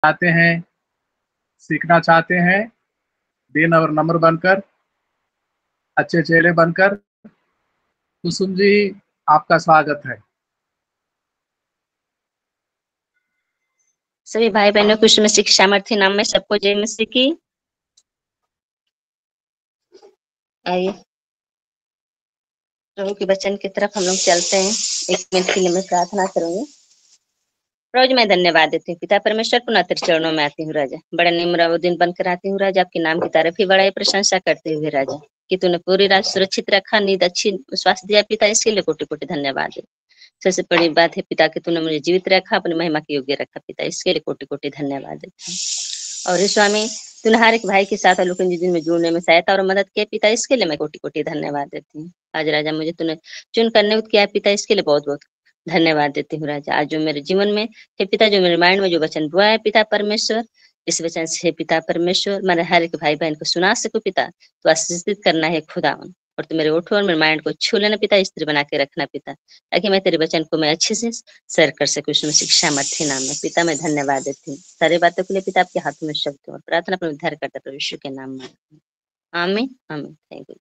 चाहते हैं, सीखना चाहते हैं, दिन और नम्र बनकर, अच्छे चेहरे बनकर, कुसुम जी आपका स्वागत है। सभी भाई बहनों को यीशु मसीह के सामर्थ्य नाम में सबको जय मसीह की। आइए प्रभु के वचन की तरफ हम लोग चलते हैं। 1 मिनट के लिए मैं प्रार्थना करूंगी। प्रभु जी मैं धन्यवाद देती हूँ पिता परमेश्वर, पुनः तेरे चरणों में आती हूँ राजा। बड़ा निम्र दिन बनकर आती हूँ राजा, आपके नाम की तारीफ ही बड़ाई प्रशंसा करते हुए राजा, कि तूने पूरी रात सुरक्षित रखा, नींद अच्छी स्वास्थ्य दिया पिता, इसके लिए कोटि कोटि धन्यवाद है। सबसे बड़ी बात है पिता कि तूने मुझे जीवित रखा, अपनी महिमा के योग्य रखा पिता, इसके लिए कोटि कोटि धन्यवाद देती हूँ। और स्वामी तूने हर एक भाई के साथ लोगों में जुड़ने में सहायता और मदद किया पिता, इसके लिए मैं कोटि कोटि धन्यवाद देती हूँ। आज राजा मुझे तूने चुन करने किया पिता, इसके लिए बहुत बहुत धन्यवाद देती हूँ राजा। आज जो मेरे जीवन में हे पिता, जो मेरे माइंड में जो वचन बुआ है पिता परमेश्वर, इस वचन से पिता परमेश्वर मैंने हर एक भाई बहन को सुना सकूं पिता, तो आशीषित करना है खुदावन, और तू मेरे ओठों और मेरे माइंड को छू लेना पिता, स्त्री बना के रखना पिता, ताकि मैं तेरे वचन को मैं अच्छे से शेयर कर सकूं। उसमें शिक्षा मध्य नाम में पिता मैं धन्यवाद देती हूँ सारी बातों के लिए पिता, आपके हाथों में शब्द और प्रार्थना पर उद्धार करता प्रभु यीशु के नाम में, आमीन आमीन। Thank you.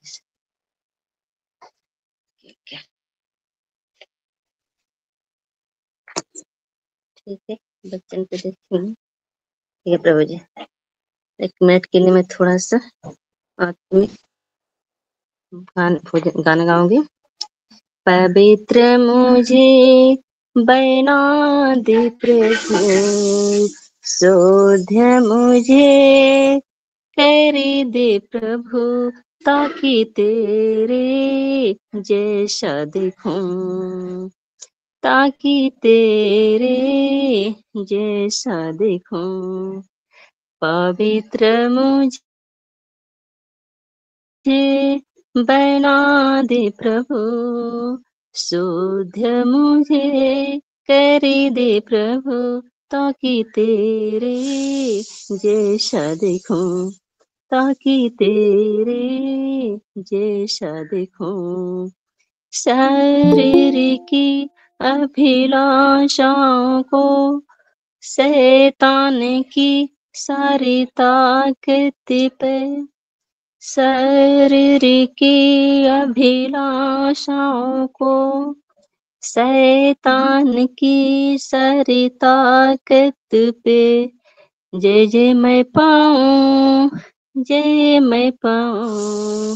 ठीक है बच्चन पे देखेंगे। ठीक है प्रभु जी, 1 मिनट के लिए मैं थोड़ा सा आत्मिक गाना गाऊंगी। पवित्र मुझे बना दे प्रभु, शोध्य मुझे कर दे प्रभु, ताकि तेरे जैसा दिखूं, ताकि तेरे जैसा दिखूं। पवित्र मुझे बना दे प्रभु, शुद्ध मुझे कर दे प्रभु, ताकि तेरे जैसा दिखूं, ताकि तेरे जैसा दिखूं। शरीर की अभिलाषाओं को, शैतान की सारी ताकत पे, शरीर की अभिलाषाओं को, शैतान की सारी ताकत पे जय जय मैं पाऊं, जय मैं पाऊं,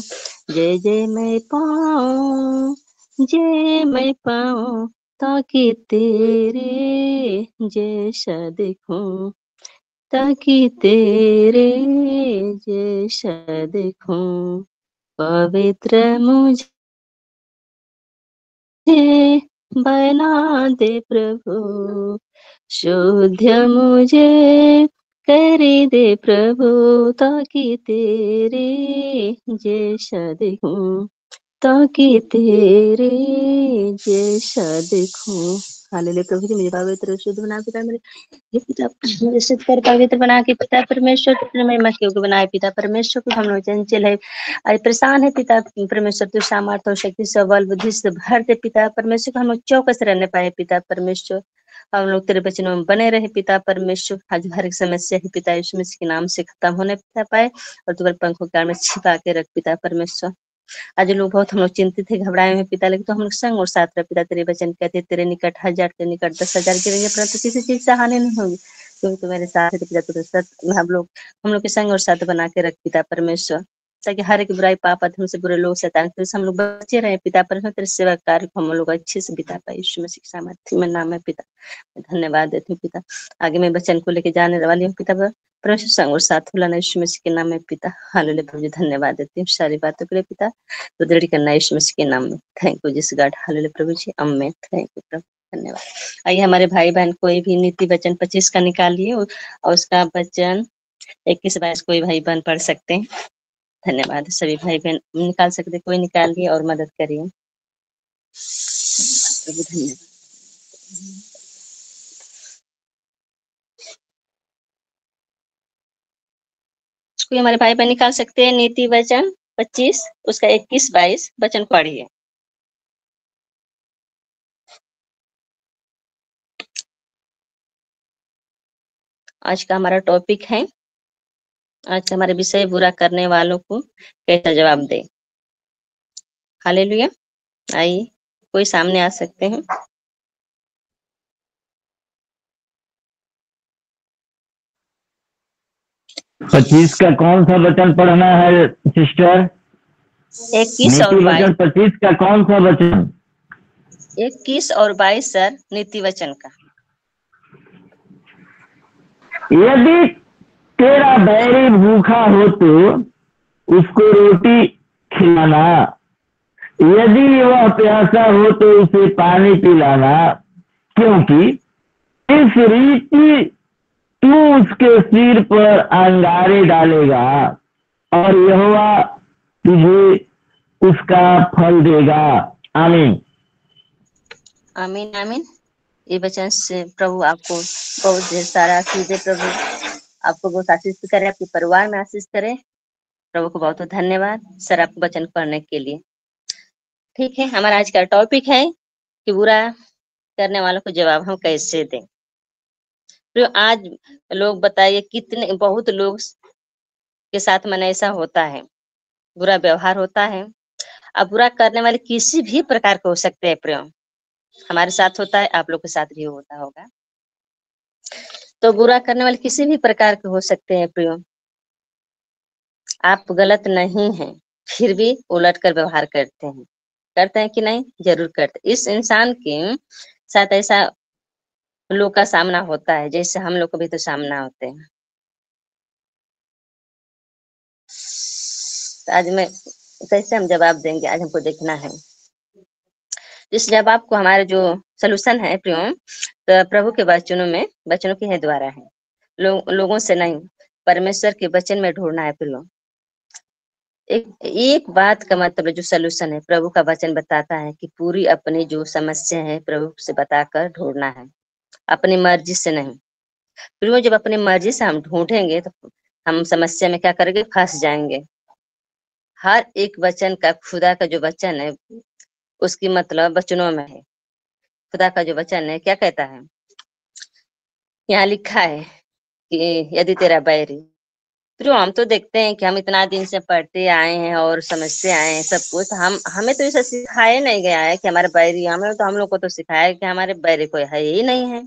जय जय मैं पाऊं, जय मैं पाऊं, ताकि तेरे जैसा दिखूं, ताकि तेरे जैसा दिखूं। पवित्र मुझे बना दे प्रभु, शुद्ध मुझे कर दे प्रभु, ताकि तेरे जैसा दिखूं, ताकि तेरे जैसा दिखूं। हालेलुया प्रभु जी, मुझे पवित्र शुद्ध बना पिता, मेरे हे पिता मुझे सिद्ध कर पवित्र बना के पिता परमेश्वर, अपने महिमा के योग्य बनाए पिता परमेश्वर। को हम लोग चंचल है, आज परेशान है पिता परमेश्वर, तू सामर्थ्य और शक्ति से बल बुद्धि से भर दे पिता परमेश्वर, को हम लोग चौकस रहने पाए पिता परमेश्वर, हम लोग तेरे वचनों में बने रहे पिता परमेश्वर। आज हर एक समस्या है पिता यीशु मसीह के नाम से खत्म होने पिता पाए, और तुम्हारे पंखों के में छिपा के रख पिता परमेश्वर। आज लोग बहुत हम लोग चिंतित है, घबराए हुए पिता, लेकिन तो हम लोग संग और साथ रहे पिता। तेरे वचन कहते तेरे निकट 1000 के निकट 10,000 गिरेंगे, परंतु किसी चीज से हानि नहीं होगी, क्योंकि तू मेरे साथ है पिता। तुझे हम लोग के संग और साथ बना के रख पिता परमेश्वर, ताकि हर एक बुराई पाप अधर्म से बुरे लोग शैतान से हम लोग बचे रहे पिता परमेश्वर। तेरे सेवा कार्य को हम लोग अच्छे से बिता पाए यीशु मसीह के सामर्थ्य में नाम है पिता, धन्यवाद देती हूँ पिता। आगे मैं वचन को लेके जाने वाली हूँ पिता परमेश्वर, संग और साथ बुलाना यीशु मसीह के नाम में पिता। हालेलुया प्रभु जी, धन्यवाद देती हूँ सारी बातों के लिए पिता, तो दृढ़ करना यीशु मसीह के नाम में। थैंक यू जिस गॉड, हालेलुया प्रभु जी, आमीन। थैंक यू प्रभु, धन्यवाद। आइए हमारे भाई बहन कोई भी नीति वचन 25 का निकालिए, और उसका वचन 21-22 कोई भाई बहन पढ़ सकते हैं। धन्यवाद। सभी भाई बहन निकाल सकते, कोई निकालिए और मदद करिए प्रभु, धन्यवाद। कोई हमारे भाई बहन निकाल सकते हैं नीति वचन 25, उसका 21-22 वचन पढ़िए। आज का हमारा टॉपिक है, आज का हमारा विषय बुरा करने वालों को कैसा जवाब दे। हालेलुया। आइए, कोई सामने आ सकते हैं। पच्चीस का कौन सा वचन पढ़ना है सिस्टर? 21 और नीति 22। वचन 25 का कौन सा वचन? 21 और 22 सर, नीति वचन का। यदि तेरा बैरी भूखा हो तो उसको रोटी खिलाना, यदि वह प्यासा हो तो उसे पानी पिलाना, क्योंकि इस रीति तू उसके सिर पर अंगारे डालेगा और यहोवा तुझे उसका फल देगा। आमीन आमीन आमीन। ये वचन से प्रभु आपको बहुत ढेर सारा आशीष दे। प्रभु आपको बहुत आशीष करे, आपके परिवार में आशीष करे। प्रभु को बहुत बहुत धन्यवाद सर आपको वचन पढ़ने के लिए। ठीक है, हमारा आज का टॉपिक है कि बुरा करने वालों को जवाब हम कैसे दें। तो आज लोग बताइए, कितने बहुत लोग के साथ में ऐसा होता है, बुरा व्यवहार होता है। अब बुरा करने वाले किसी भी प्रकार के हो सकते हैं प्रियो, हमारे साथ होता है, आप लोग के साथ भी होता होगा। तो बुरा करने वाले किसी भी प्रकार के हो सकते हैं प्रियो। आप गलत नहीं हैं, फिर भी उलट कर व्यवहार करते हैं कि नहीं? जरूर करते। इस इंसान के साथ ऐसा लोग का सामना होता है, जैसे हम लोग को भी तो सामना होते हैं। तो आज मैं कैसे हम जवाब देंगे, आज हमको देखना है। इस जवाब को हमारे जो सलूशन है प्रियो, तो प्रभु के वचनों के द्वारा है, लोगों से नहीं, परमेश्वर के वचन में ढूंढना है प्रियो। एक बात का मतलब जो सलूशन है, प्रभु का वचन बताता है कि पूरी अपनी जो समस्या है प्रभु से बताकर ढूंढना है, अपनी मर्जी से नहीं। फिर जब अपनी मर्जी से हम ढूंढेंगे तो हम समस्या में क्या करेंगे? फंस जाएंगे। हर एक वचन का, खुदा का जो वचन है उसकी मतलब वचनों में है। खुदा का जो वचन है क्या कहता है? यहाँ लिखा है कि यदि तेरा बैरी, तो हम तो देखते हैं कि हम इतना दिन से पढ़ते आए हैं और समझते आए हैं सब कुछ। हमें तो ऐसा सिखाया नहीं गया है कि हमारे बैरी, हम लोग को तो सिखाया है कि हमारे बैरी कोई है ही नहीं है।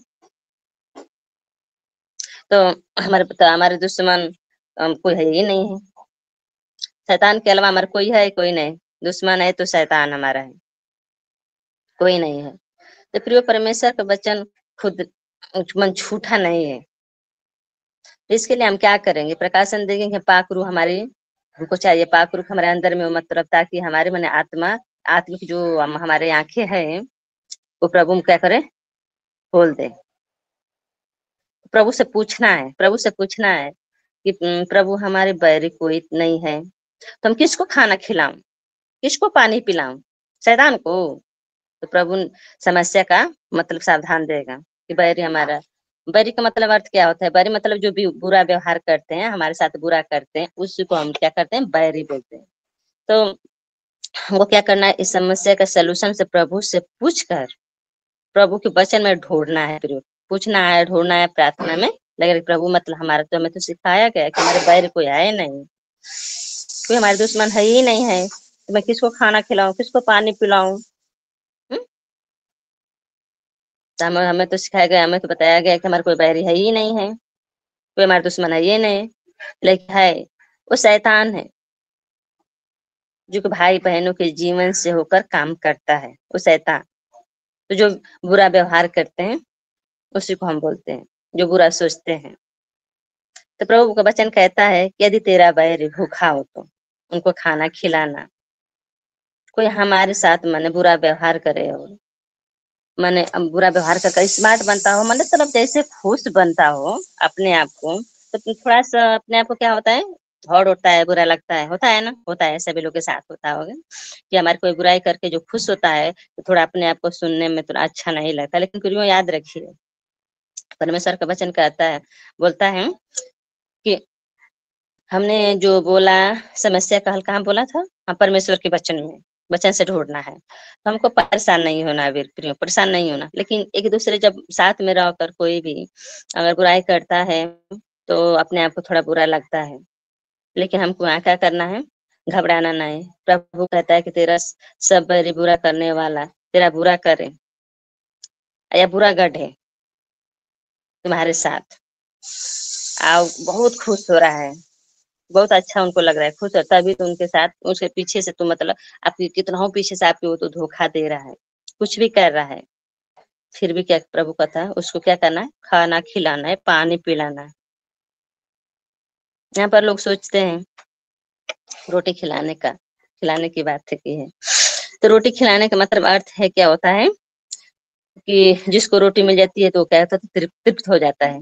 तो हमारे दुश्मन कोई है ही नहीं है। शैतान के अलावा हमारा कोई है? कोई नहीं। दुश्मन है तो शैतान हमारा है, कोई नहीं है। तो प्रिय परमेश्वर का वचन खुद मन झूठा नहीं है। इसके लिए हम क्या करेंगे? प्रकाशन देंगे। पाक रूह हमारी, हमको चाहिए पाक रूह हमारे अंदर में, मतलब ताकि हमारे मन आत्मिक जो हमारे आंखें हैं वो प्रभु क्या करे? खोल दे। प्रभु से पूछना है कि प्रभु हमारे बैरी कोई नहीं है, तो हम किसको खाना खिलाऊं, किसको पानी पिलाऊं? शैतान को? तो प्रभु समस्या का मतलब सावधान देगा कि बैरी हमारा। बैरी का मतलब अर्थ क्या होता है? बैरी मतलब जो भी बुरा व्यवहार करते हैं, हमारे साथ बुरा करते हैं, उसी को हम क्या करते हैं? बैरी बोलते हैं। तो हमको क्या करना है? इस समस्या का सलूशन से प्रभु से पूछकर प्रभु के वचन में ढूंढना है। फिर पूछना है, ढूंढना है, प्रार्थना में लगे। प्रभु मतलब हमारा तो हमें तो सिखाया गया कि हमारे बैर कोई है नहीं, कोई हमारे दुश्मन है ही नहीं है, तो मैं किसको खाना खिलाऊं, किसको पानी पिलाऊं? तो हमें तो सिखाया गया, हमें तो बताया गया कि हमारे कोई बैरी है ही नहीं है, कोई हमारे दुश्मन है ही नहीं। लेकिन है, वो शैतान है जो कि भाई बहनों के जीवन से होकर काम करता है, वो शैतान। तो जो बुरा व्यवहार करते हैं उसी को हम बोलते हैं, जो बुरा सोचते हैं। तो प्रभु का वचन कहता है कि यदि तेरा बैरी भूखा हो तो उनको खाना खिलाना। कोई हमारे साथ माने बुरा व्यवहार करे और माने बुरा व्यवहार कर स्मार्ट बनता हो, मतलब तरफ जैसे खुश बनता हो अपने आप को, तो थोड़ा सा अपने आप को क्या होता है? धौड़ उठता है, बुरा लगता है, होता है ना, होता है, सभी लोग के साथ होता होगा कि हमारे कोई बुराई करके जो खुश होता है तो थोड़ा अपने आप को सुनने में थोड़ा अच्छा नहीं लगता। लेकिन फिर याद रखिए, परमेश्वर का वचन कहता है, बोलता है कि हमने जो बोला, समस्या का हल कहाँ बोला था? हाँ, परमेश्वर के वचन में। वचन से ढूंढना है। तो हमको परेशान नहीं होना, वीर प्रियो, परेशान नहीं होना। लेकिन एक दूसरे जब साथ में रहकर कोई भी अगर बुराई करता है तो अपने आप को थोड़ा बुरा लगता है, लेकिन हमको यहाँ क्या करना है, घबराना नहीं। प्रभु कहता है कि तेरा सब बैरी बुरा करने वाला तेरा बुरा करे या बुरा गढ़े तुम्हारे साथ। आओ, बहुत खुश हो रहा है, बहुत अच्छा उनको लग रहा है, खुश है, तभी तो उनके साथ उसके पीछे से तो मतलब आपकी कितना हो पीछे से आपके वो तो धोखा दे रहा है, कुछ भी कर रहा है, फिर भी क्या प्रभु कहता है उसको क्या करना है, खाना खिलाना है, पानी पिलाना है। यहाँ पर लोग सोचते हैं रोटी खिलाने की बात की है, तो रोटी खिलाने का मतलब अर्थ है क्या होता है कि जिसको रोटी मिल जाती है तो क्या होता है, तृप्त हो जाता है।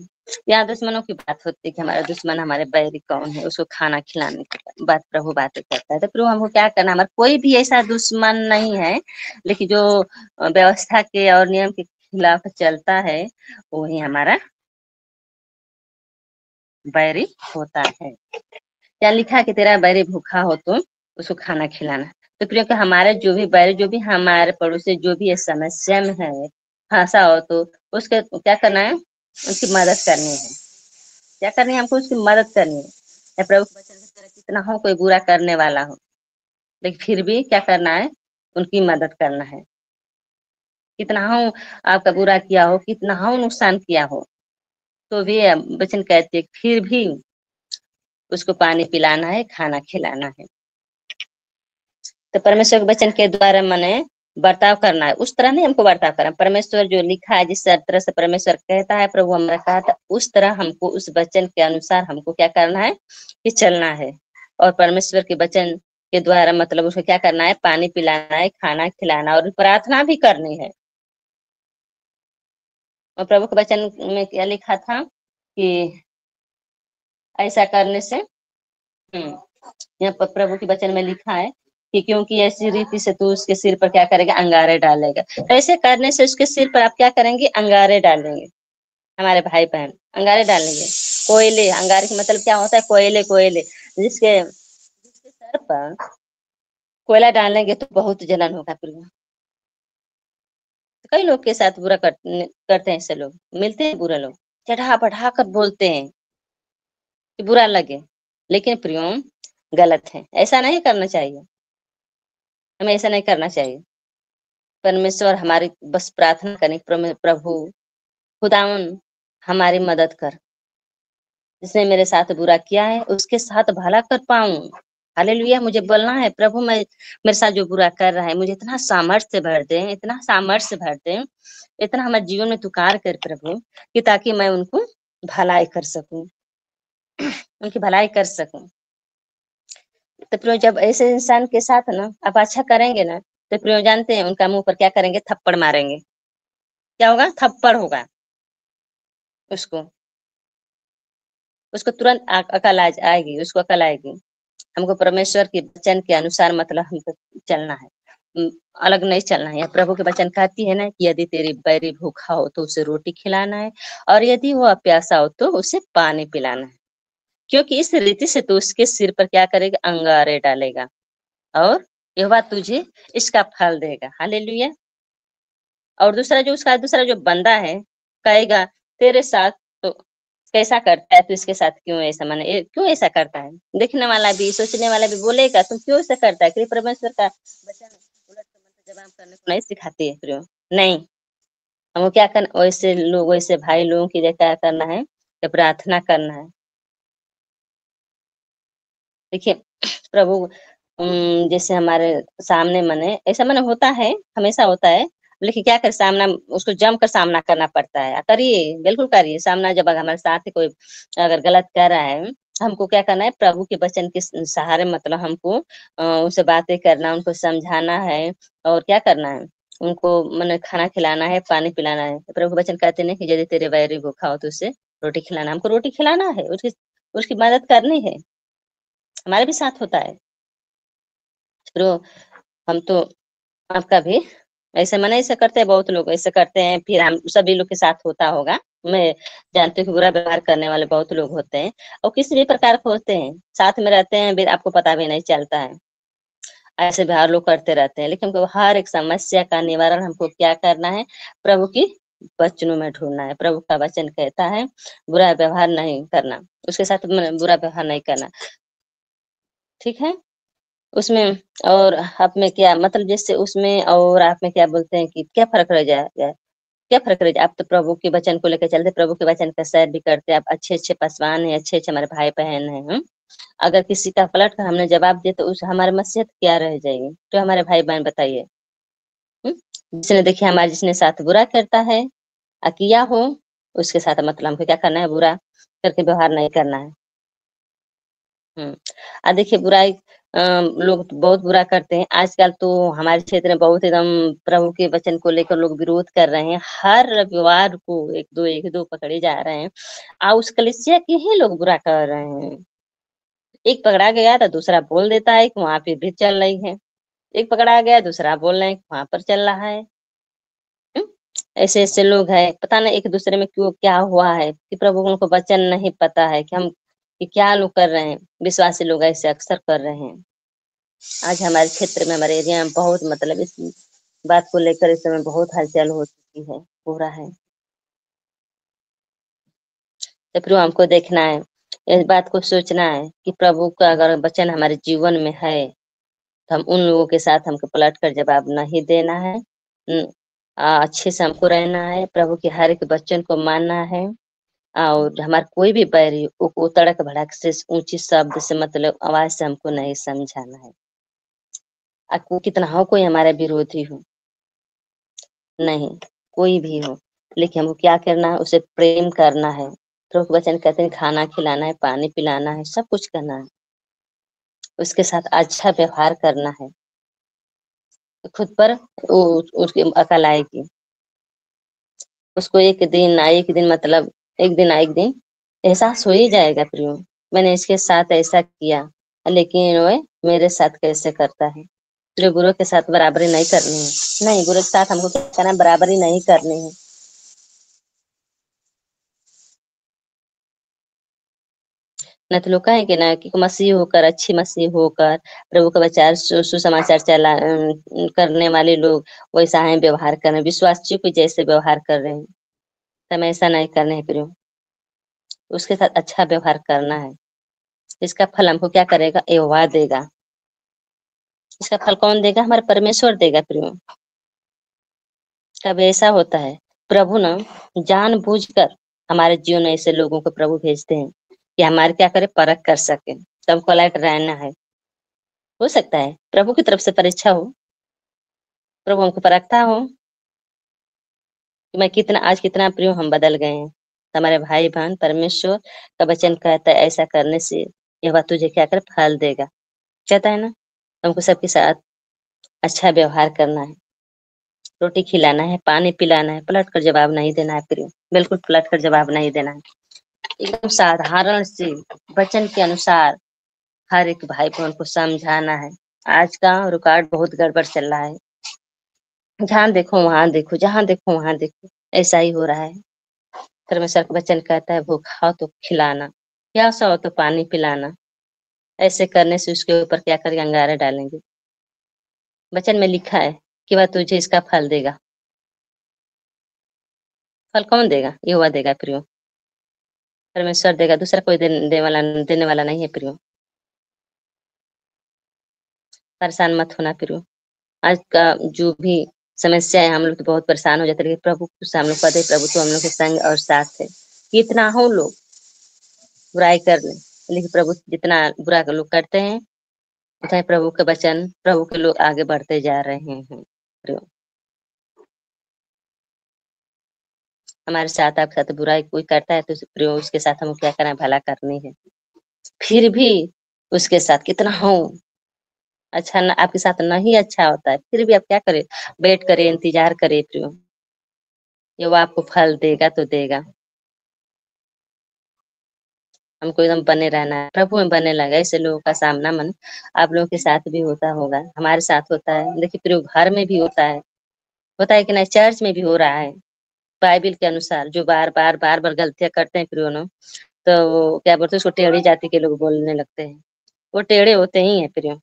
यहाँ दुश्मनों की बात होती है कि हमारा दुश्मन हमारे बैरी कौन है, उसको खाना खिलाने की बात प्रभु बातें करता है। तो प्रभु हमको क्या करना, हमारा कोई भी ऐसा दुश्मन नहीं है, लेकिन जो व्यवस्था के और नियम के खिलाफ चलता है वही हमारा बैरी होता है। क्या लिखा कि तेरा बैरी भूखा हो तो उसको खाना खिलाना। तो प्रिय का हमारे जो भी बैरी, जो भी हमारे पड़ोसी जो भी इस समस्या में है, फंसा हो, तो उसके क्या करना है, उसकी मदद करनी है। क्या करनी है हमको, उसकी मदद करनी है। प्रभु के वचन की तरह कितना हो कोई बुरा करने वाला हो, लेकिन फिर भी क्या करना है, उनकी मदद करना है। कितना हो आपका बुरा किया हो, कितना हो नुकसान किया हो, तो भी वचन कहते फिर भी उसको पानी पिलाना है, खाना खिलाना है। तो परमेश्वर के वचन के द्वारा मैंने बर्ताव करना है, उस तरह नहीं हमको बर्ताव करना। परमेश्वर जो लिखा है, जिस तरह से परमेश्वर कहता है, प्रभु हमारा कहा था, उस तरह हमको उस वचन के अनुसार हमको क्या करना है कि चलना है। और परमेश्वर के वचन के द्वारा मतलब उसको क्या करना है, पानी पिलाना है, खाना खिलाना और प्रार्थना भी करनी है। और प्रभु के वचन में क्या लिखा था कि ऐसा करने से यहाँ पर प्रभु के वचन में लिखा है कि क्योंकि ऐसी रीति से तू उसके सिर पर क्या करेगा, अंगारे डालेगा। तो ऐसे करने से उसके सिर पर आप क्या करेंगे, अंगारे डालेंगे। हमारे भाई बहन अंगारे डालेंगे, कोयले, अंगारे का मतलब क्या होता है, कोयले, कोयले जिसके सर पर कोयला डालेंगे तो बहुत जलन होगा। प्रिय, कई लोग के साथ बुरा करते हैं, ऐसे लोग मिलते हैं, बुरा लोग चढ़ा बढ़ा कर बोलते हैं कि बुरा लगे, लेकिन प्रियो गलत है, ऐसा नहीं करना चाहिए, हमें ऐसा नहीं करना चाहिए। परमेश्वर हमारी बस प्रार्थना करें, प्रभु खुदावन हमारी मदद कर, जिसने मेरे साथ बुरा किया है उसके साथ भला कर पाऊं। हालेलुया, मुझे बोलना है प्रभु मैं मेरे साथ जो बुरा कर रहा है मुझे इतना सामर्थ्य भर दे, इतना सामर्थ्य भर दे, इतना हमारे जीवन में तू कार्य कर प्रभु, कि ताकि मैं उनको भलाई कर सकूं, उनकी भलाई कर सकूं। तो प्रियो जब ऐसे इंसान के साथ ना आप अच्छा करेंगे ना, तो प्रियो जानते हैं उनका मुंह पर क्या करेंगे, थप्पड़ मारेंगे। क्या होगा, थप्पड़ होगा। उसको उसको तुरंत अकल आएगी, उसको अकल आएगी। हमको परमेश्वर के वचन के अनुसार मतलब हमको चलना है, अलग नहीं चलना है। प्रभु के वचन कहती है ना कि यदि तेरी बैरी भूखा हो तो उसे रोटी खिलाना है, और यदि वो प्यासा हो तो उसे पानी पिलाना है, क्योंकि इस रीति से तो उसके सिर पर क्या करेगा, अंगारे डालेगा, और यहोवा तुझे इसका फल देगा। हालेलुया। और दूसरा जो बंदा है कहेगा तेरे साथ तो कैसा करता है, तो इसके साथ क्यों ऐसा, माने क्यों ऐसा करता है। देखने वाला भी, सोचने वाला भी बोलेगा तुम क्यों ऐसा करता है, क्योंकि परमेश्वर का वचन उलट जवाब करने को नहीं सिखाती है। प्रियो नहीं, हमको क्या करना, वैसे लोग, वैसे भाई लोगों की क्या करना है, कि प्रार्थना करना है। देखिए प्रभु जैसे हमारे सामने मने ऐसा मने होता है, हमेशा होता है, लेकिन क्या करे, सामना उसको जम कर सामना करना पड़ता है। करिए, बिल्कुल करिए सामना, जब हमारे साथ कोई अगर गलत कर रहा है, हमको क्या करना है, प्रभु के वचन के सहारे मतलब हमको उनसे बातें करना, उनको समझाना है, और क्या करना है, उनको मैंने खाना खिलाना है, पानी पिलाना है। प्रभु के वचन कहते हैं कि यदि तेरे बैरी भूखा हो तो उसे रोटी खिलाना, हमको रोटी खिलाना है, उसकी मदद करनी है। हमारे भी साथ होता है, तो हम तो आपका भी ऐसे मना ऐसे करते हैं, बहुत लोग ऐसे करते हैं, फिर हम सभी लोग के साथ होता होगा। मैं जानती हूँ कि बुरा व्यवहार करने वाले बहुत लोग होते हैं, और किसी भी प्रकार के होते हैं, साथ में रहते हैं, आपको पता भी नहीं चलता है। ऐसे व्यवहार लोग करते रहते हैं, लेकिन हमको हर एक समस्या का निवारण हमको क्या करना है, प्रभु की वचनों में ढूंढना है। प्रभु का वचन कहता है बुरा व्यवहार नहीं करना, उसके साथ बुरा व्यवहार नहीं करना, ठीक है। उसमें और आप में क्या मतलब, जैसे उसमें और आप में क्या बोलते हैं कि क्या फर्क रह जाएगा, क्या फर्क रह जाए। आप तो प्रभु के वचन को लेकर चलते, प्रभु के वचन का सैर भी करते, आप अच्छे अच्छे पासवान है, अच्छे अच्छे हमारे भाई बहन है। अगर किसी का पलट कर हमने जवाब दिया तो उस हमारे मसीहत क्या रह जाएगी। तो हमारे भाई बहन बताइए, जिसने देखिए हमारे जिसने साथ बुरा करता है किया हो, उसके साथ मतलब हमको क्या करना है, बुरा करके व्यवहार नहीं करना है। देखिए बुराई लोग बहुत बुरा करते हैं आजकल तो। हमारे क्षेत्र में बहुत एकदम प्रभु के वचन को लेकर लोग विरोध कर रहे हैं। हर रविवार को एक दो पकड़े जा रहे हैं, उस कलीसिया के ही लोग बुरा कर रहे हैं। एक पकड़ा गया तो दूसरा बोल देता है कि वहां पे भी चल रही है, एक पकड़ा गया दूसरा बोल रहे हैं कि वहां पर चल रहा है। ऐसे ऐसे लोग हैं, पता नहीं एक दूसरे में क्यों क्या हुआ है कि प्रभु उनको वचन नहीं पता है कि हम कि क्या लोग कर रहे हैं। विश्वासी लोग ऐसे अक्सर कर रहे हैं। आज हमारे क्षेत्र में, हमारे एरिया में बहुत मतलब इस बात को लेकर इस समय बहुत हलचल हो चुकी है, हो रहा है। तो प्रभु हमको देखना है, इस बात को सोचना है कि प्रभु का अगर वचन हमारे जीवन में है तो हम उन लोगों के साथ हमको पलट कर जवाब नहीं देना है। अच्छे से हमको रहना है, प्रभु के हर एक वचन को मानना है। और हमारा कोई भी बैरी वो तड़क भड़क से ऊंची शब्द से मतलब आवाज से हमको नहीं समझाना है। आपको कितना हो कोई हमारा विरोधी हो, नहीं कोई भी हो, लेकिन हमको क्या करना है, उसे प्रेम करना है। प्रभु के वचन कहते हैं खाना खिलाना है, पानी पिलाना है, सब कुछ करना है, उसके साथ अच्छा व्यवहार करना है। खुद पर उसकी अकल आएगी। उसको एक दिन मतलब एक दिन एहसास हो ही जाएगा प्रियो, मैंने इसके साथ ऐसा किया लेकिन वो मेरे साथ कैसे करता है। जो गुरु के साथ बराबरी नहीं करनी है, नहीं गुरु के साथ हमको क्या करना है, बराबरी नहीं करनी है। न तो लोग कहेंगे ना कि मसीह होकर, अच्छी मसीह होकर प्रभु का विचार सुसमाचार चला करने वाले लोग वैसा है व्यवहार कर रहे हैं, विश्वासियों को जैसे व्यवहार कर रहे हैं। तो हमें ऐसा नहीं करना है प्रियो, उसके साथ अच्छा व्यवहार करना है। इसका फल हमको क्या करेगा, यहोवा देगा। इसका फल कौन देगा, हमारे परमेश्वर देगा प्रियो। कब ऐसा होता है, प्रभु न जानबूझकर हमारे जीवन में ऐसे लोगों को प्रभु भेजते हैं कि हमारे क्या करे, परख कर सके। तो हमको अलर्ट रहना है। हो सकता है प्रभु की तरफ से परीक्षा हो, प्रभु हमको परखता हो कि मैं कितना आज कितना प्रियो हम बदल गए हैं। तो हमारे भाई बहन, परमेश्वर का वचन कहता है ऐसा करने से यह बात तुझे क्या कर फल देगा, कहता है ना। हमको सबके साथ अच्छा व्यवहार करना है, रोटी खिलाना है, पानी पिलाना है, पलट कर जवाब नहीं देना है प्रियो, बिल्कुल पलट कर जवाब नहीं देना है। एकदम साधारण से वचन के अनुसार हर एक भाई बहन को समझाना है। आज का रिकॉर्ड बहुत गड़बड़ चल रहा है, जहाँ देखो वहां देखो, जहाँ देखो वहां देखो, ऐसा ही हो रहा है। परमेश्वर का वचन कहता है भूखा हो तो खिलाना, प्यासा हो तो पानी पिलाना। ऐसे करने से उसके ऊपर क्या करेंगे, अंगारे डालेंगे। वचन में लिखा है कि वह तुझे इसका फल देगा। फल कौन देगा, यहोवा देगा प्रियो, परमेश्वर देगा, दूसरा कोई देने वाला नहीं है प्रियो। परेशान मत होना प्रियो। आज का जो भी समस्या है, हम लोग तो बहुत परेशान हो जाते हैं, प्रभु से हम लोग कहते हैं प्रभु तो हम लोग के संग और साथ है। कितना हो लोग बुराई कर ले, लेकिन प्रभु जितना बुरा लोग करते हैं उतना प्रभु के वचन, प्रभु के लोग आगे बढ़ते जा रहे हैं। हमारे साथ आपके साथ बुराई कोई करता है तो प्रियो उसके साथ हम क्या करना, भला करनी है। फिर भी उसके साथ कितना हो अच्छा न, आपके साथ नहीं अच्छा होता है, फिर भी आप क्या करें, वेट करें, इंतजार करें प्रियो, ये वो आपको फल देगा तो देगा। हमको एकदम बने रहना है, प्रभु में बने लगा। ऐसे लोगों का सामना मन आप लोगों के साथ भी होता होगा, हमारे साथ होता है। देखिए प्रियो घर में भी होता है कि नहीं, चर्च में भी हो रहा है। बाइबिल के अनुसार जो बार बार गलतियां करते हैं प्रियो न, तो वो क्या बोलते हैं उसको टेढ़ी जाति के लोग बोलने लगते हैं। वो टेढ़े होते ही हैं प्रियो,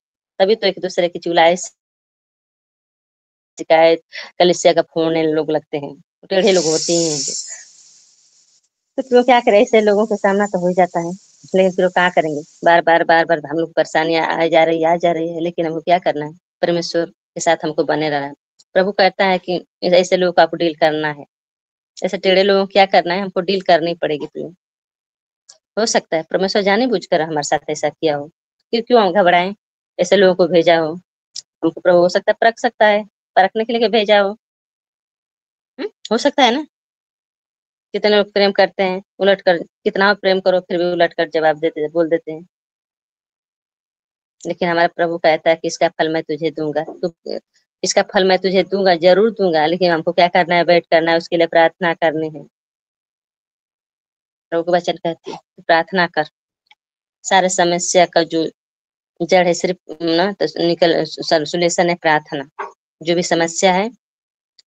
तभी तो एक दूसरे की चुगलाई शिकायत कलिसिया का फोड़ने लोग लगते हैं, टेढ़े लोग होते ही हैं। तो फिर वो क्या करे, ऐसे लोगों के सामना तो हो ही जाता है, लेकिन फिर वो क्या करेंगे, बार बार हम लोग परेशानियां आ जा रही है, लेकिन हमको क्या करना है, परमेश्वर के साथ हमको बने रहना है। प्रभु कहता है कि ऐसे लोगों को आपको डील करना है, ऐसे टेढ़े लोगों को क्या करना है, हमको डील करनी पड़ेगी। तो हो सकता है परमेश्वर जानबूझकर हमारे साथ ऐसा किया हो, क्यों हम घबराएं, ऐसे लोगों को भेजा हो हमको। प्रभु हो सकता है परख सकता है, परखने के लिए भेजा हो। हो सकता है ना। कितने लोग प्रेम करते हैं, उलट कर कितना प्रेम करो फिर भी उलट कर जवाब देते बोल देते हैं। लेकिन हमारा प्रभु कहता है कि इसका फल मैं तुझे दूंगा, इसका फल मैं तुझे दूंगा, जरूर दूंगा, लेकिन हमको क्या करना है, वेट करना है, उसके लिए प्रार्थना करनी है। प्रभु का वचन कहती है प्रार्थना कर, सारे समस्या का जो जड़ है सिर्फ ना तो सोल्यूशन है प्रार्थना। जो भी समस्या है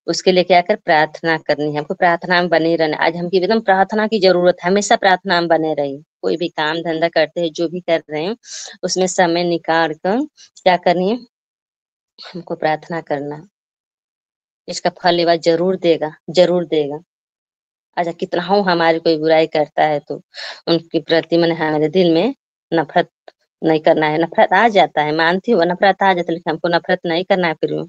उसके लिए क्या कर, प्रार्थना करनी है, हमको प्रार्थना में बने रहना। आज हमकी एकदम प्रार्थना की जरूरत है, हमेशा प्रार्थना में बने रही। कोई भी काम धंधा करते हैं, जो भी कर रहे हैं, उसमें समय निकाल कर क्या करनी है, हमको प्रार्थना करना। इसका फल ये बात जरूर देगा, जरूर देगा। अच्छा कितना हो हमारी कोई बुराई करता है तो उनके प्रति मैंने हमारे दिल में नफरत नहीं करना है। नफरत आ जाता है, मानती हूँ नफरत आ जाता है, लेकिन हमको नफरत नहीं करना है। फिर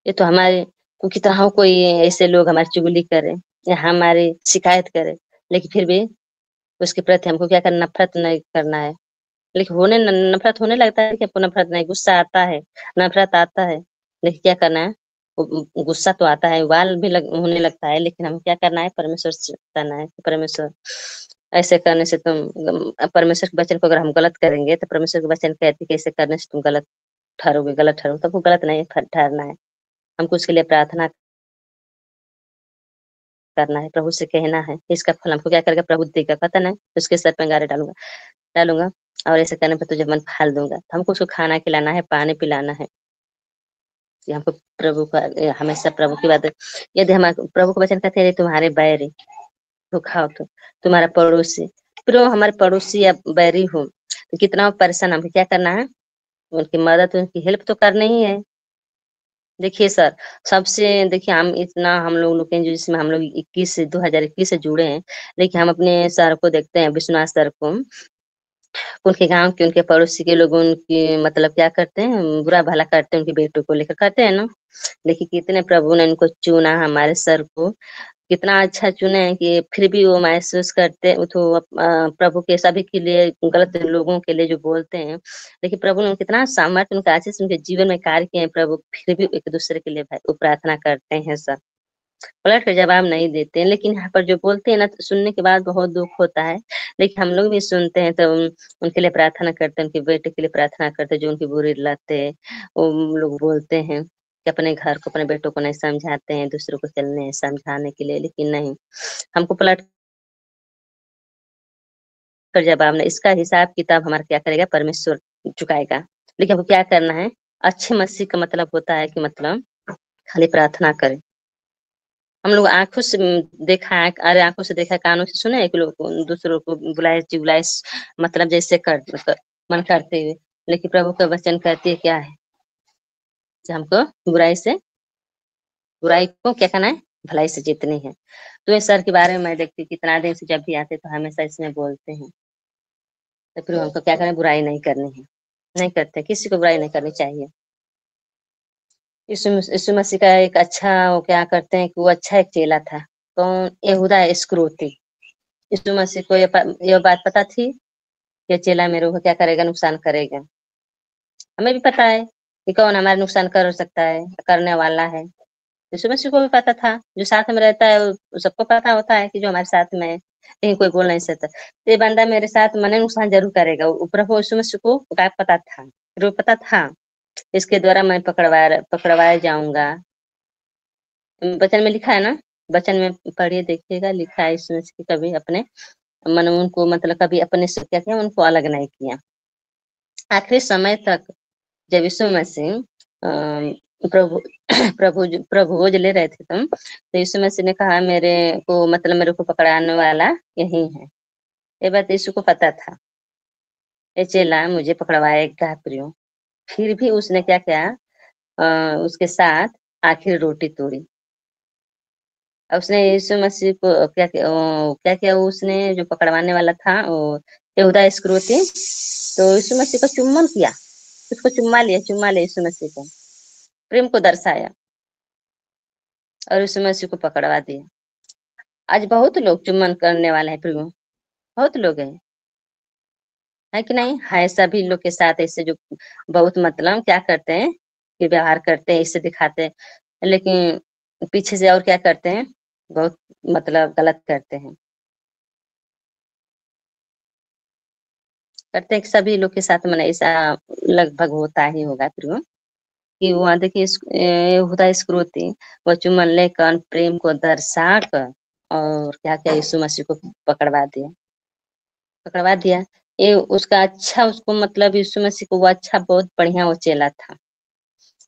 ये तो हमारे कितना कोई ऐसे लोग हमारी चुगली करे या हमारी शिकायत करे, लेकिन फिर भी उसके प्रति हमको क्या करना, नफरत नहीं करना है। लेकिन नफरत होने लगता है कि हमको नफरत नहीं, गुस्सा आता है, नफरत आता है, लेकिन क्या करना है, गुस्सा तो आता है, वाल भी होने लगता है, लेकिन हम क्या करना है, परमेश्वर से करना है। परमेश्वर ऐसे करने से तुम, परमेश्वर के वचन को अगर हम गलत करेंगे तो परमेश्वर के वचन कहते कि ऐसे करने से तुम गलत ठहरोगे, गलत ठहरोगे, तो गलत नहीं ठहरना है। हमको उसके लिए प्रार्थना करना है, प्रभु से कहना है, इसका फल हमको क्या करेगा, प्रभु देगा, पता नहीं उसके सर पे अंगारे डालूंगा और ऐसे करने पर तुझे मन फल दूंगा। हमको उसको खाना खिलाना है, पानी पिलाना है। हमको प्रभु का हमेशा प्रभु की बात, यदि हम प्रभु को वचन कहते हैं तुम्हारे बैरी तो खाओ, तो तुम्हारा पड़ोसी, फिर वो हमारे पड़ोसी या बैरी हो तो कितना परेशान, हमको क्या करना है, उनकी मदद, उनकी हेल्प तो करनी ही है। देखिए सर, सबसे देखिए हम इतना हम लोग के जिसमें हम लोग 2021 से जुड़े हैं, लेकिन हम अपने सर को देखते हैं, विश्वनाथ सर को, उनके गांव के उनके पड़ोसी के लोग उनकी मतलब क्या करते हैं, बुरा भला करते हैं, उनके बेटों को लेकर करते हैं ना। देखिए कितने प्रभु ने इनको चुना, हमारे सर को कितना अच्छा चुने हैं कि फिर भी वो महसूस करते हैं तो प्रभु के सभी के लिए, गलत लोगों के लिए जो बोलते हैं, लेकिन प्रभु ने कितना सामर्थ्य, उनका आशीष उनके जीवन में कार्य किए हैं। प्रभु फिर भी एक दूसरे के लिए वो प्रार्थना करते हैं सर, पलट कर जवाब नहीं देते हैं। लेकिन यहाँ पर जो बोलते हैं ना, तो सुनने के बाद बहुत दुख होता है, लेकिन हम लोग भी सुनते हैं तो उनके लिए प्रार्थना करते हैं, उनके बेटे के लिए प्रार्थना करते हैं, जो उनकी बुरी लत है वो लोग बोलते हैं कि अपने घर को, अपने बेटों को नहीं समझाते हैं, दूसरों को चलने समझाने के लिए, लेकिन नहीं, हमको पलट कर जवाब नहीं, इसका हिसाब किताब हमारा क्या करेगा, परमेश्वर चुकाएगा। लेकिन हमको क्या करना है, अच्छे मसीह का मतलब होता है कि मतलब खाली प्रार्थना करें। हम लोग आंखों से देखा है, अरे आंखों से देखा, कानों से सुना है कि लोग दूसरों को बुलाए चिल्लाए, मतलब जैसे मन करते हुए, लेकिन प्रभु का वचन कहती है क्या है, हमको बुराई को क्या करना है, भलाई से जीतनी है। तो इस सर के बारे में मैं देखती कितना दिन से जब भी आते तो हमेशा इसमें बोलते हैं, तो फिर हमको क्या करना, बुराई नहीं करनी है, नहीं करते, किसी को बुराई नहीं करनी चाहिए। यीशु मसीह का एक अच्छा, वो क्या करते हैं कि वो अच्छा एक चेला था, कौन, यहूदा इस्करियोती। यीशु मसीह को ये बात पता थी कि चेला मेरे को क्या करेगा, नुकसान करेगा। हमें भी पता है कि कौन हमारा नुकसान कर सकता है, करने वाला है। यीशु मसीह को भी पता था, जो साथ में रहता है सबको पता होता है कि जो हमारे साथ में है, कहीं कोई बोल नहीं सकता ये बंदा मेरे साथ मने नुकसान जरूर करेगा। प्रभु यीशु मसीह को पता था, जो पता था इसके द्वारा मैं पकड़वाया जाऊंगा। वचन में लिखा है ना, वचन में पढ़िए देखिएगा, लिखा है इसमें कि कभी अपने मन उनको मतलब कभी अपने से क्या किया, उनको अलग नहीं किया। आखिरी समय तक जब यीशु मसीह प्रभु प्रभु ले रहे थे तुम, तो यीशु मसीह ने कहा मेरे को मतलब मेरे को पकड़ाने वाला यही है। ये बात यीशु को पता था, ये चेला मुझे पकड़वाएगा प्रियो। फिर भी उसने क्या किया, उसके साथ आखिर रोटी तोड़ी। उसने यीशु मसीह को क्या किया, उसने जो पकड़वाने वाला था वो यहूदा इस्करियोती, तो यीशु मसीह को चुम्बन किया, उसको चुम्मा लिया यीशु मसीह को, प्रेम को दर्शाया और यीशु मसीह को पकड़वा दिया। आज बहुत लोग चुम्बन करने वाले हैं प्रियो, बहुत लोग हैं, है कि नहीं है। सभी लोग के साथ ऐसे जो बहुत मतलब क्या करते हैं कि व्यवहार करते हैं, इससे दिखाते हैं, लेकिन पीछे से और क्या करते हैं, बहुत मतलब गलत करते हैं। करते हैं, सभी लोग के साथ मैंने ऐसा लगभग होता ही होगा प्रियो कि वहाँ देखिए यहूदा इस्करियोती वो चुम्बन लेकर प्रेम को दर्शा कर और क्या क्या यीशु मसीह को पकड़वा दिया। ये उसका अच्छा, उसको मतलब यीशु मसीह को वो अच्छा बहुत बढ़िया वो चेला था,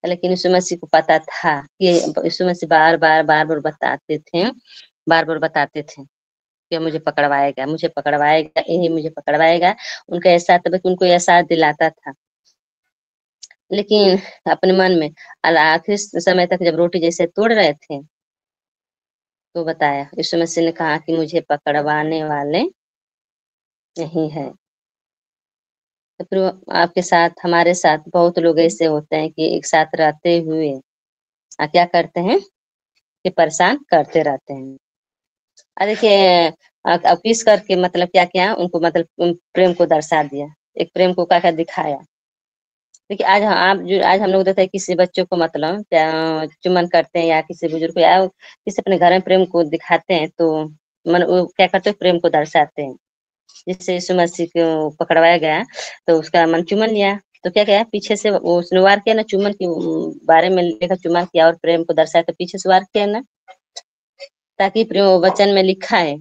लेकिन यीशु मसीह को पता था कि यीशु मसीह बार बार बताते थे कि मुझे पकड़वाएगा, यही मुझे पकड़वाएगा। उनका एहसास, तब उनको एहसास दिलाता था, लेकिन अपने मन में आखिर समय तक जब रोटी जैसे तोड़ रहे थे तो बताया, यीशु मसीह ने कहा कि मुझे पकड़वाने वाले नहीं है। तो फिर आपके साथ, हमारे साथ बहुत लोग ऐसे होते हैं कि एक साथ रहते हुए क्या करते हैं कि परेशान करते रहते हैं। देखिए अब किस करके मतलब क्या किया, उनको मतलब प्रेम को दर्शा दिया, एक प्रेम को क्या दिखाया। देखिए आज हम लोग देखते हैं किसी बच्चों को मतलब क्या चुम्बन करते हैं या किसी बुजुर्ग को या किसी अपने घर में प्रेम को दिखाते हैं, तो मन वो क्या करते हैं, प्रेम को दर्शाते हैं। जिससे यीशु मसीह को पकड़वाया गया तो उसका मन चुम्बन लिया, तो क्या किया, पीछे से वो उसने वार किया ना, चुम्बन के बारे में लेकर चुम्बन किया और प्रेम को दर्शाया, तो पीछे से वार किया ना, ताकि प्रेम वचन में लिखा है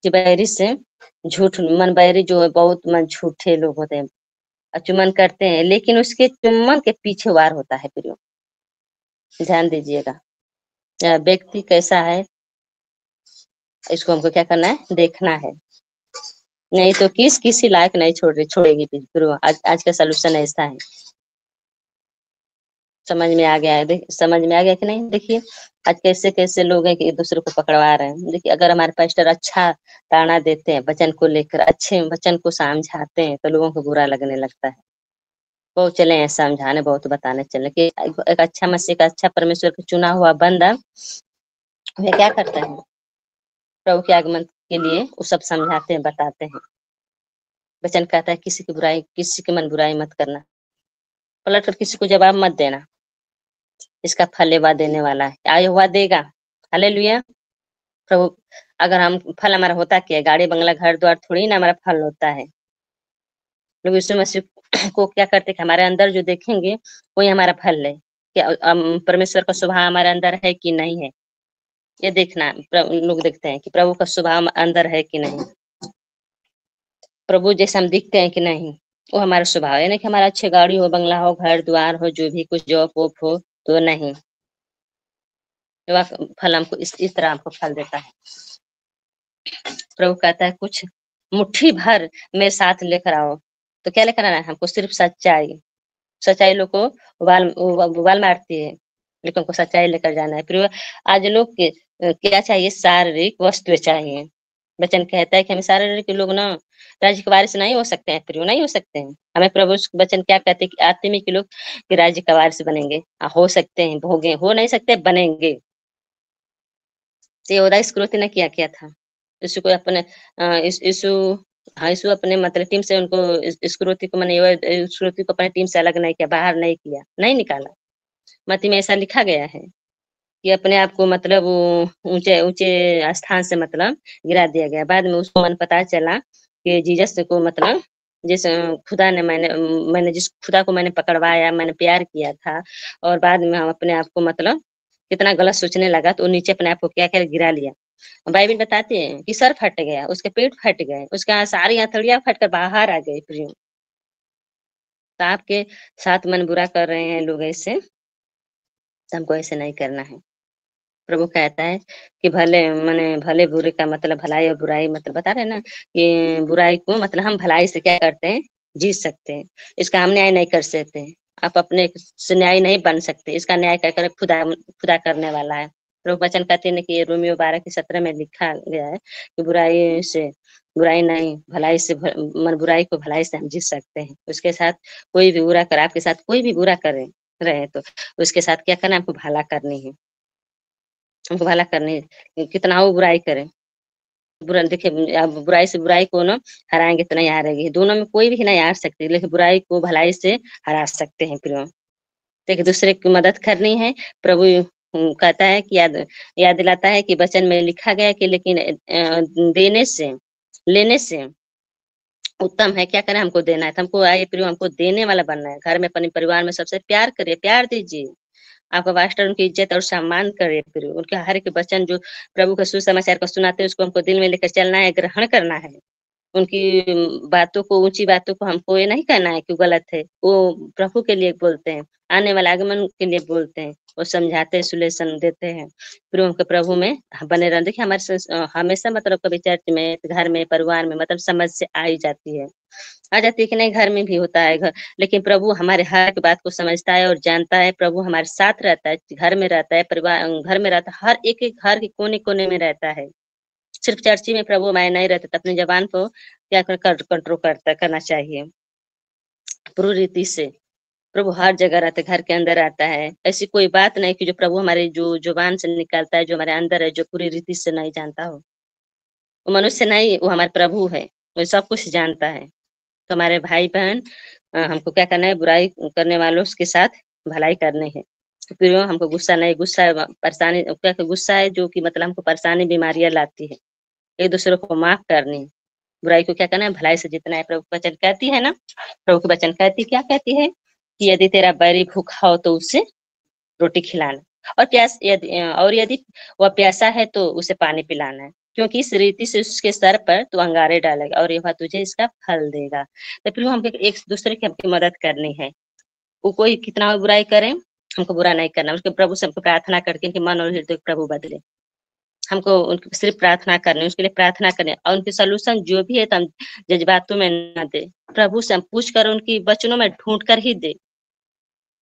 कि बैरी से झूठ, मन बैरी जो है बहुत मन झूठे लोग होते हैं, चुम्बन करते हैं, लेकिन उसके चुम्बन के पीछे वार होता है प्रियो। ध्यान दीजिएगा, व्यक्ति कैसा है इसको हमको क्या करना है, देखना है, नहीं तो किसी लायक नहीं छोड़ेगी प्रियो। आज का सलूशन ऐसा है। समझ में आ गया है, समझ में आ गया कि नहीं। देखिए आज कैसे कैसे लोग हैं कि एक दूसरे को पकड़वा रहे हैं। देखिए अगर हमारे पास्टर अच्छा ताना देते हैं, वचन को लेकर अच्छे वचन को समझाते हैं, तो लोगों को बुरा लगने लगता है। बहुत चले हैं समझाने, बहुत बताने चले कि एक अच्छा मसीह का, अच्छा परमेश्वर का चुना हुआ बंदा वे क्या करता है, प्रभु के आगमन के लिए वो सब समझाते हैं, बताते हैं। वचन कहता है किसी के मन बुराई मत करना, पलट कर किसी को जवाब मत देना, इसका फल यहोवा देने वाला है, आया हुआ देगा। हालेलुया। प्रभु, अगर हम फल हमारा होता क्या, गाड़ी बंगला घर द्वार थोड़ी ना हमारा फल होता है। लोग यीशु मसीह को क्या करते हैं, हमारे अंदर जो देखेंगे वही हमारा फल है। क्या परमेश्वर का स्वभाव हमारे अंदर है कि नहीं है, ये देखना लोग देखते हैं कि प्रभु का स्वभाव अंदर है कि नहीं, प्रभु जैसे हम दिखते हैं कि नहीं, वो हमारा स्वभाव है। नहीं कि हमारा अच्छे गाड़ी हो, बंगला हो, घर द्वार हो, जो भी कुछ जॉब वॉब हो, तो नहीं, फल हमको इस तरह हमको फल देता है। प्रभु कहता है कुछ मुट्ठी भर मेरे साथ लेकर आओ, तो क्या लेकर आना है हमको, सिर्फ सच्चाई लोग को उबाल मारती है, लेकिन उनको सच्चाई लेकर जाना है। फिर आज लोग के क्या चाहिए, शारीरिक वस्तु चाहिए। वचन कहता है कि हमें शारीरिक लोग ना राज्य के वारिस नहीं हो सकते हैं, फिर नहीं हो सकते हैं। हमें प्रभु वचन क्या कहते हैं कि आत्मिक लोग के राज्य का वारिस बनेंगे, हो सकते हैं, भोगे, हो नहीं सकते, बनेंगे। यहूदा इस्करियोती ने क्या किया था, यीशु को अपने यीशु अपने मतलब टीम से उनको इस्करियोती को, मैंने इस्करियोती को अपने टीम से अलग नहीं किया, बाहर नहीं किया, नहीं निकाला। मत्ती में ऐसा लिखा गया है कि अपने आप को मतलब ऊंचे ऊंचे स्थान से मतलब गिरा दिया गया। बाद में उसको मन पता चला कि जीसस को मतलब जिस खुदा ने मैंने जिस खुदा को मैंने पकड़वाया, मैंने प्यार किया था, और बाद में हम अपने आप को मतलब कितना गलत सोचने लगा, तो नीचे अपने आप को क्या क्या गिरा लिया। बाइबल बताते हैं कि सर फट गया, उसके पेट फट गए, उसका सारी हथेलियां फट कर बाहर आ गई। प्रियो, तो आपके साथ मन बुरा कर रहे हैं लोग ऐसे, तो हमको ऐसे नहीं करना है। प्रभु कहता है कि भले बुरे का मतलब भलाई और बुराई मतलब बता रहे हैं ना कि बुराई को मतलब हम भलाई से क्या करते हैं, जीत सकते हैं। इसका हम न्याय नहीं कर सकते हैं। आप अपने से न्याय नहीं बन सकते, इसका न्याय कर खुदा खुदा करने वाला है। प्रभु वचन कहते हैं कि रोमियो 12:17 में लिखा गया है कि बुराई नहीं, भलाई से बुराई को भलाई से हम जीत सकते हैं। उसके साथ कोई भी बुरा करे, आपके साथ कोई भी बुरा करे रहे तो उसके साथ क्या करना है, हमको भला करनी है, हमको भला करनी है। कितना वो बुराई करे, बुरा देखिए, आप बुराई से बुराई को ना हराएंगे तो नहीं हारेगी, दोनों में कोई भी नहीं हार सकती, लेकिन बुराई को भलाई से हरा सकते हैं। प्रियो, एक दूसरे की मदद करनी है। प्रभु कहता है कि याद दिलाता है कि वचन में लिखा गया है कि लेकिन देने से लेने से उत्तम है क्या करें, हमको देना है। तो हमको आइए प्रियो, हमको देने वाला बनना है। घर में अपने परिवार में सबसे प्यार करिए, प्यार दीजिए। आपका पास्टर उनकी इज्जत और सम्मान करे, फिर उनके हर एक वचन जो प्रभु का सुसमाचार को सुनाते हैं उसको हमको दिल में लेकर चलना है, ग्रहण करना है। उनकी बातों को, ऊंची बातों को हमको ये नहीं कहना है कि गलत है, वो प्रभु के लिए बोलते हैं, आने वाले आगमन के लिए बोलते हैं, वो समझाते हैं, सुलेशन देते हैं। फिर उनके प्रभु में बने रहना। देखिए हमारे हमेशा मतलब कभी चर्च में, घर में, परिवार में मतलब समस्या आई जाती है, आ जाती है कि नहीं, घर में भी होता है घर, लेकिन प्रभु हमारे हर एक बात को समझता है और जानता है। प्रभु हमारे साथ रहता है, घर में रहता है, परिवार घर में रहता है, हर एक घर के कोने कोने में रहता है। सिर्फ चर्च में प्रभु हमारे नहीं रहते, तो अपनी जबान को क्या कंट्रोल करना चाहिए पूरी रीति से। प्रभु हर जगह रहते, घर के अंदर आता है। ऐसी कोई बात नहीं कि जो प्रभु हमारे जो जुबान से निकलता है, जो हमारे अंदर है, जो पूरी रीति से नहीं जानता हो। वो मनुष्य नहीं, वो हमारे प्रभु है, वो सब कुछ जानता है। तो हमारे भाई बहन, हमको क्या करना है, बुराई करने वालों के साथ भलाई करनी है। तो फिर हमको गुस्सा नहीं, गुस्सा परेशानी क्या, गुस्सा है जो कि मतलब हमको परेशानी बीमारियां लाती है। एक दूसरे को माफ करनी है, बुराई को क्या करना है, भलाई से जितना है। प्रभु वचन कहती है ना, प्रभु की वचन कहती क्या कहती है कि यदि तेरा बैरी भूखा हो तो उसे रोटी खिलाना, और यदि वह प्यासा है तो उसे पानी पिलाना है, क्योंकि इस रीति से उसके सर पर तू अंगारे डालेगा और यह तुझे इसका फल देगा। तो फिर हम एक दूसरे की हमकी मदद करनी है। वो कोई कितना भी बुराई करे, हमको बुरा नहीं करना, उसके प्रभु से हमको प्रार्थना करके उनके मन और हृदय प्रभु बदले। हमको उनकी सिर्फ प्रार्थना करनी, उसके लिए प्रार्थना करनी, और उनके सोल्यूशन जो भी है तो हम जज्बातों में न दे, प्रभु से हम पूछ कर उनकी वचनों में ढूंढ कर ही दे,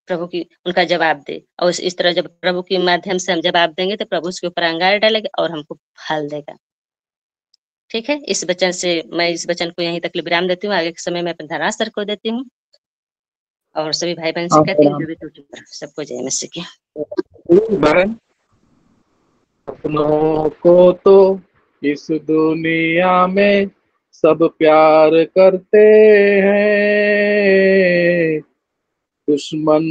प्रभु की उनका जवाब दे। और इस तरह जब प्रभु के माध्यम से हम जवाब देंगे तो प्रभु उसके ऊपर अंगार डालेगा और हमको फल देगा। ठीक है, इस वचन से मैं इस वचन को यहीं तक विराम देती हूँ। आगे के समय में अपने धनास सर को देती हूँ और सभी भाई बहन से कहती हूँ जो भी टूटी सबको जय मसीह की। बहन, अपनों को तो इस दुनिया में सब प्यार करते हैं, दुश्मन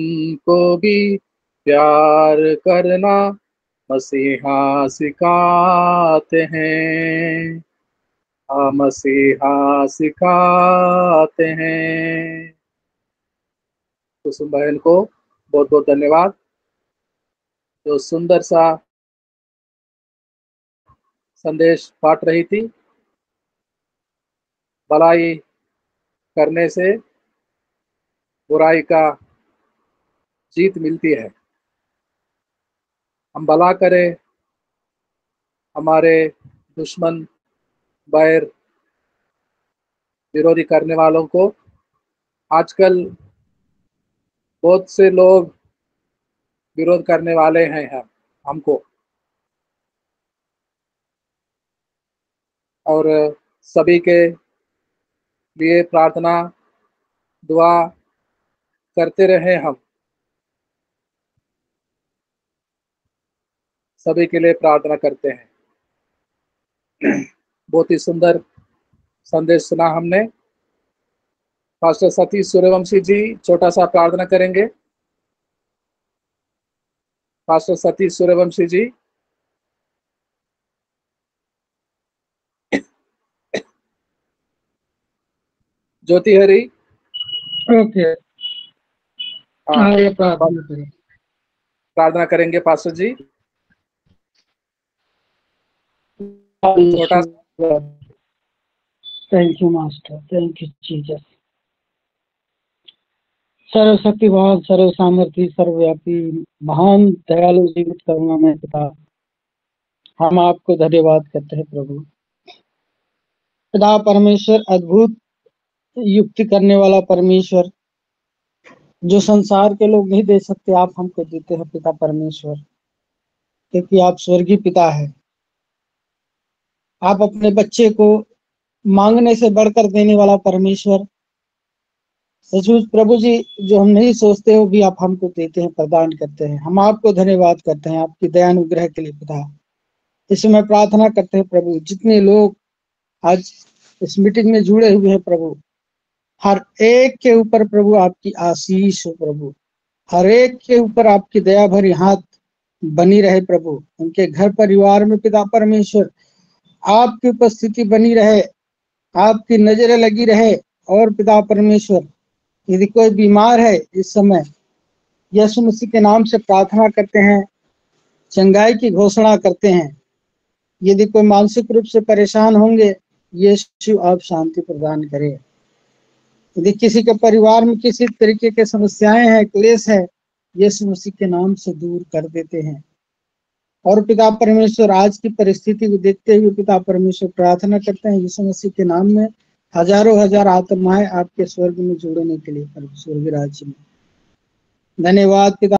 को भी प्यार करना मसीहा सिखाते हैं, हाँ मसीहा सिखाते हैं। कुसुम बहन को बहुत बहुत धन्यवाद, जो सुंदर सा संदेश बांट रही थी। भलाई करने से बुराई का जीत मिलती है। हम भला करें, हमारे दुश्मन, बैर, विरोधी करने वालों को। आजकल बहुत से लोग विरोध करने वाले हैं हमको, और सभी के लिए प्रार्थना दुआ करते रहे। हम सभी के लिए प्रार्थना करते हैं। बहुत ही सुंदर संदेश सुना हमने। पास्टर सतीश सूर्यवंशी जी छोटा सा प्रार्थना करेंगे। पास्टर सतीश सूर्यवंशी जी। ज्योति हरी। ओके, हाँ, प्रार्थना करेंगे पास्टर जी छोटा। Thank you master, thank you Jesus. सर्वशक्तिवान, सर्व सामर्थी, सर्वव्यापी, महान दयालु, जीवित करुणामय पिता, हम आपको धन्यवाद करते हैं प्रभु। पिता परमेश्वर, अद्भुत युक्ति करने वाला परमेश्वर, जो संसार के लोग नहीं दे सकते, आप हमको देते हैं पिता परमेश्वर, क्योंकि आप स्वर्गीय पिता है। आप अपने बच्चे को मांगने से बढ़कर देने वाला परमेश्वर, सचमुच प्रभु जी, जो हम नहीं सोचते हो भी आप हमको देते हैं, प्रदान करते हैं। हम आपको धन्यवाद करते हैं आपकी दयानुग्रह के लिए पिता। इसमें प्रार्थना करते हैं प्रभु, जितने लोग आज इस मीटिंग में जुड़े हुए हैं प्रभु, हर एक के ऊपर प्रभु आपकी आशीष हो प्रभु, हर एक के ऊपर आपकी दया भरी हाथ बनी रहे प्रभु। उनके घर परिवार में पिता परमेश्वर आपकी उपस्थिति बनी रहे, आपकी नजरें लगी रहे। और पिता परमेश्वर, यदि कोई बीमार है इस समय, यीशु मसीह के नाम से प्रार्थना करते हैं, चंगाई की घोषणा करते हैं। यदि कोई मानसिक रूप से परेशान होंगे, यीशु आप शांति प्रदान करें। यदि किसी के परिवार में किसी तरीके के समस्याएं हैं, क्लेश है, यीशु मसीह के नाम से दूर कर देते हैं। और पिता परमेश्वर, आज की परिस्थिति को देखते हुए पिता परमेश्वर प्रार्थना करते हैं यीशु मसीह के नाम में, हजारों हजार आत्माएं आपके स्वर्ग में जुड़ने के लिए, स्वर्गीय राज्य में। धन्यवाद पिता।